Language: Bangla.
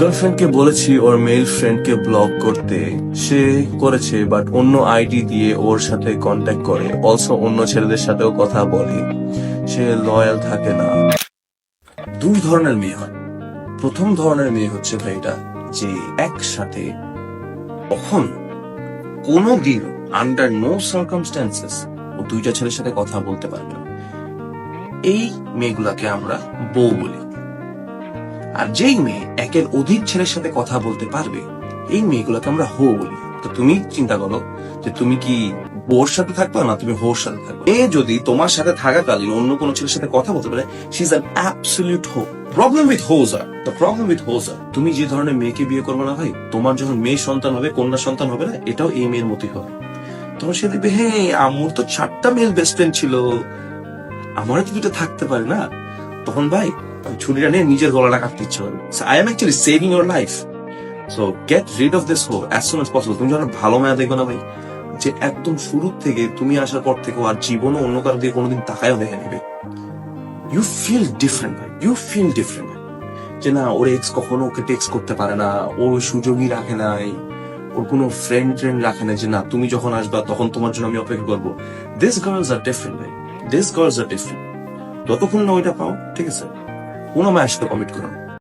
গার্লফ্রেন্ডকে বলেছি ওর মেল ফ্রেন্ডকে ব্লক করতে, সে করেছে, বাট অন্য আইডি দিয়ে ওর সাথে কন্ট্যাক্ট করে, অলসো অন্য ছেলেদের সাথেও কথা বলে, সে লয়াল থাকে না। দুই ধরনের মেয়ে হয়। প্রথম ধরনের মেয়ে হচ্ছে ভাইটা, যে একসাথে কখন কোনো দিন আন্ডার নো সার্কামস্ট্যান্সেস ও দুইটা ছেলের সাথে কথা বলতে পারবে না। এই মেয়েগুলাকে আমরা বউ বলি। আর যেই মেয়ে একের অধিক ছেলের সাথে কথা বলতে পারবে, এই মেয়েগুলোকে আমরা হো বলি। তো তুমি চিন্তা করো যে তুমি কি বোর সাথে থাকবা না তুমি হোর সাথে থাকবে। এ যদি তোমার সাথে থাকাকালীন অন্য কোনো ছেলের সাথে কথা বলতে পারে, শি ইজ অ্যান অ্যাবসলিউট হো। Problem with whose are the problem with whose are তুমি যে ধরনের মেয়েকে বিয়ে করবে না ভাই, তোমার যখন মেয়ে সন্তান হবে, কন্যা সন্তান হবে না, এটাও এই মেয়ের মতোই হবে। তখন সে দেখবে, হ্যাঁ আমার তো 4টা মেল বেস্ট ফ্রেন্ড ছিল, আমারও তো দুটো থাকতে পারে না। তখন ভাই ছুরিটা নিয়ে নিজের গলাটা কাটতে ইচ্ছে হবে। I am actually saving your life. So get rid of this whole as soon as possible. তুমি যখন ভালো মেয়া দেখবে না ভাই, যে একদম শুরু থেকে তুমি আসার পর থেকে আর জীবনও অন্য কারো দিয়ে কোনোদিন তাকায়ও দেখে নেবে, ইউ ফিল ডিফারেন্ট ভাই, ইউ ফিল ডিফারেন্ট। যে না, ওর এক্স কখনো ওকে টেক্সট করতে পারে না, ওর সুযোগই রাখে নাই, ওর কোনো ফ্রেন্ড রাখে না যে না তুমি যখন আসবা তখন তোমার জন্য আমি অপেক্ষা করবো। দিস গার্লস আর ডিফারেন্ট ভাই, দিস গার্লস আর ডিফারেন্ট। যতক্ষণ না ওইটা পাও, ঠিক আছে, কোনো মায়ের সাথে কমিট করো।